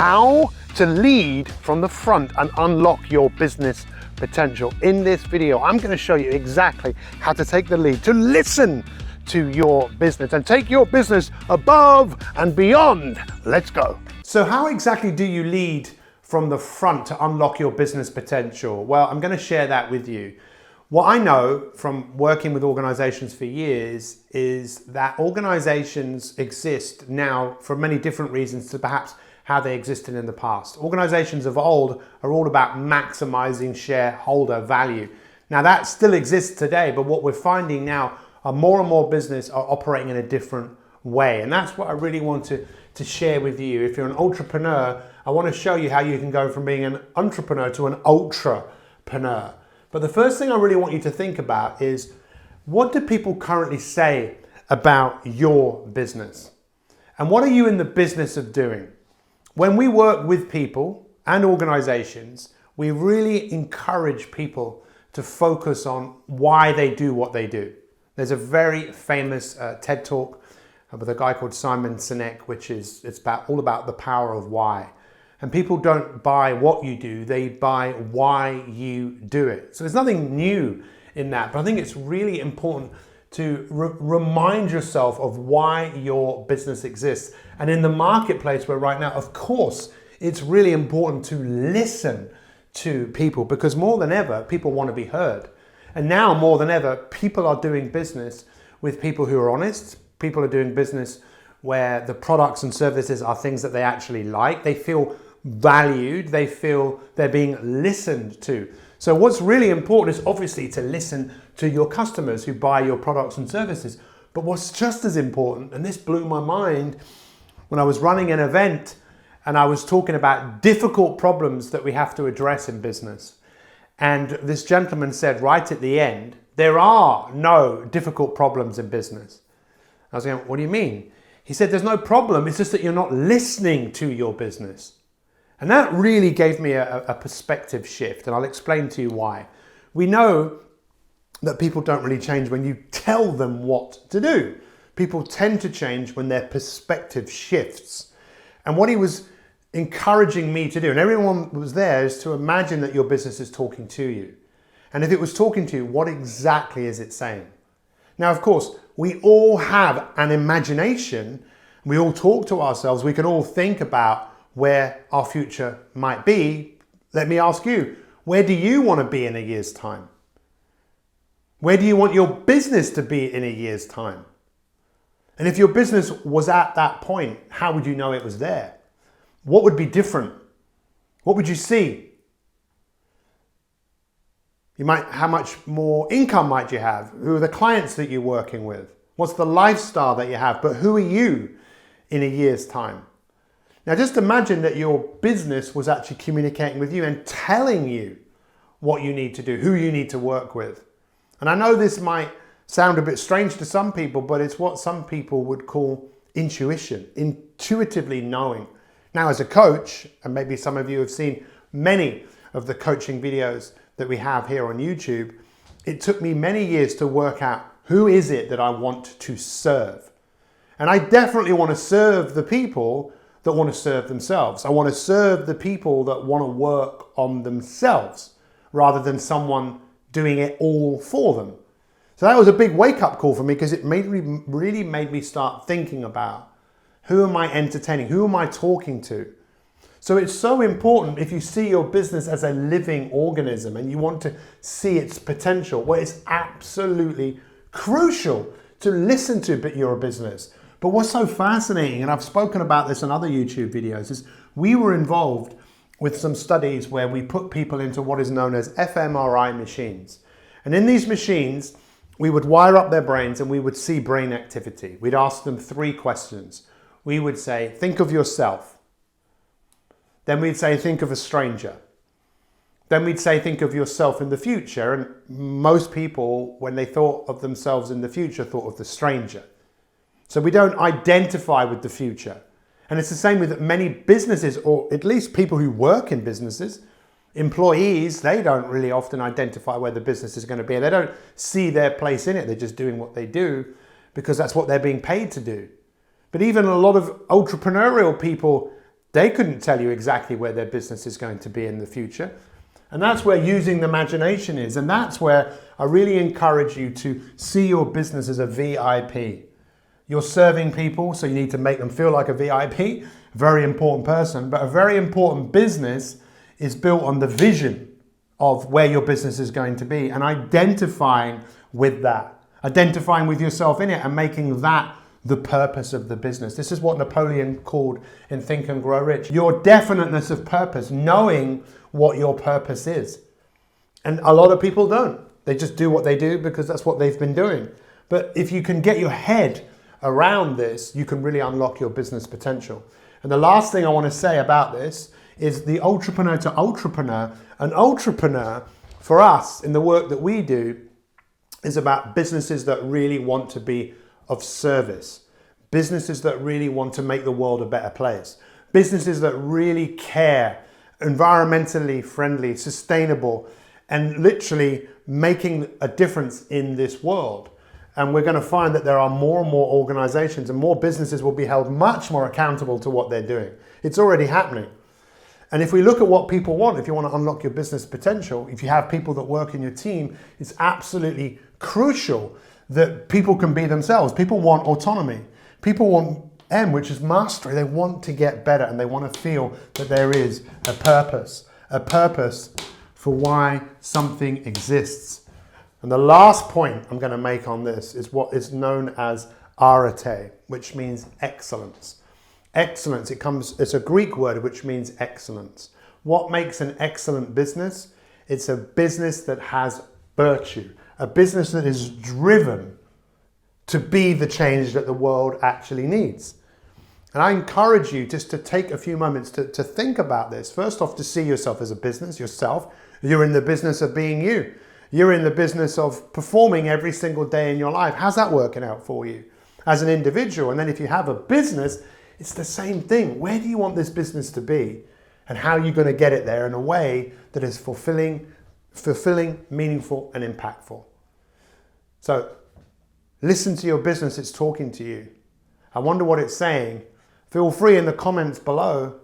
how to lead from the front and unlock your business potential. In this video, I'm going to show you exactly how to take the lead, to listen to your business and take your business above and beyond. Let's go. So how exactly do you lead from the front to unlock your business potential? Well, I'm going to share that with you. What I know from working with organizations for years is that organizations exist now for many different reasons to perhaps how they existed in the past. Organizations of old are all about maximizing shareholder value. Now that still exists today, but what we're finding now are more and more business are operating in a different way. And that's what I really want to share with you. If you're an ultrapreneur, I want to show you how you can go from being an entrepreneur to an ultrapreneur. But the first thing I really want you to think about is, what do people currently say about your business? And what are you in the business of doing? When we work with people and organizations, we really encourage people to focus on why they do what they do. There's a very famous TED Talk with a guy called Simon Sinek, which is all about the power of why. And people don't buy what you do, they buy why you do it. So there's nothing new in that, but I think it's really important to remind yourself of why your business exists. And in the marketplace we're right now, of course, it's really important to listen to people, because more than ever, people want to be heard. And now more than ever, people are doing business with people who are honest. People are doing business where the products and services are things that they actually like. They feel valued. They feel they're being listened to. So what's really important is obviously to listen to your customers who buy your products and services. But what's just as important, and this blew my mind when I was running an event and I was talking about difficult problems that we have to address in business. And this gentleman said right at the end, there are no difficult problems in business. I was going, what do you mean? He said, there's no problem. It's just that you're not listening to your business. And that really gave me a perspective shift. And I'll explain to you why. We know that people don't really change when you tell them what to do. People tend to change when their perspective shifts. And what he was encouraging me to do, and everyone was there, is to imagine that your business is talking to you. And if it was talking to you, what exactly is it saying? Now, of course, we all have an imagination. We all talk to ourselves. We can all think about where our future might be. Let me ask you, where do you want to be in a year's time? Where do you want your business to be in a year's time? And if your business was at that point, how would you know it was there? What would be different? What would you see? How much more income might you have? Who are the clients that you're working with? What's the lifestyle that you have? But who are you in a year's time? Now just imagine that your business was actually communicating with you and telling you what you need to do, who you need to work with. And I know this might sound a bit strange to some people, but it's what some people would call intuition, intuitively knowing. Now as a coach, and maybe some of you have seen many of the coaching videos that we have here on YouTube, it took me many years to work out who is it that I want to serve. And I definitely want to serve the people that want to serve themselves. I want to serve the people that want to work on themselves rather than someone doing it all for them. So that was a big wake-up call for me, because it really made me start thinking about, who am I entertaining? Who am I talking to? So it's so important, if you see your business as a living organism and you want to see its potential, well, it's absolutely crucial to listen to your business. But what's so fascinating, and I've spoken about this in other YouTube videos, is we were involved with some studies where we put people into what is known as fMRI machines. And in these machines, we would wire up their brains and we would see brain activity. We'd ask them 3 questions. We would say, think of yourself. Then we'd say, think of a stranger. Then we'd say, think of yourself in the future. And most people, when they thought of themselves in the future, thought of the stranger. So we don't identify with the future. And it's the same with many businesses, or at least people who work in businesses. Employees, they don't really often identify where the business is going to be. They don't see their place in it. They're just doing what they do because that's what they're being paid to do. But even a lot of entrepreneurial people They couldn't tell you exactly where their business is going to be in the future. And that's where using the imagination is. And that's where I really encourage you to see your business as a VIP. You're serving people, so you need to make them feel like a VIP, a very important person. But a very important business is built on the vision of where your business is going to be and identifying with that, identifying with yourself in it and making that the purpose of the business. This is what Napoleon called in Think and Grow Rich. Your definiteness of purpose, knowing what your purpose is. And a lot of people don't. They just do what they do because that's what they've been doing. But if you can get your head around this, you can really unlock your business potential. And the last thing I want to say about this is the ultrapreneur to ultrapreneur. An ultrapreneur, for us, in the work that we do, is about businesses that really want to be of service. Businesses that really want to make the world a better place. Businesses that really care, environmentally friendly, sustainable, and literally making a difference in this world. And we're going to find that there are more and more organizations and more businesses will be held much more accountable to what they're doing. It's already happening. And if we look at what people want, if you want to unlock your business potential, if you have people that work in your team, it's absolutely crucial that people can be themselves. People want autonomy. People want M, which is mastery. They want to get better and they want to feel that there is a purpose for why something exists. And the last point I'm going to make on this is what is known as arete, which means excellence. Excellence, it's a Greek word which means excellence. What makes an excellent business? It's a business that has virtue, a business that is driven to be the change that the world actually needs. And I encourage you just to take a few moments to think about this. First off, to see yourself as a business, yourself. You're in the business of being you. You're in the business of performing every single day in your life. How's that working out for you as an individual? And then if you have a business, it's the same thing. Where do you want this business to be? And how are you going to get it there in a way that is fulfilling, meaningful, and impactful? So listen to your business. It's talking to you. I wonder what it's saying. Feel free in the comments below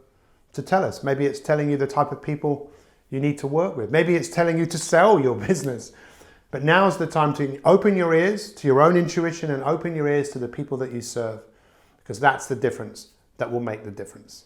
to tell us. Maybe it's telling you the type of people you need to work with. Maybe it's telling you to sell your business. But now's the time to open your ears to your own intuition and open your ears to the people that you serve, because that's the difference that will make the difference.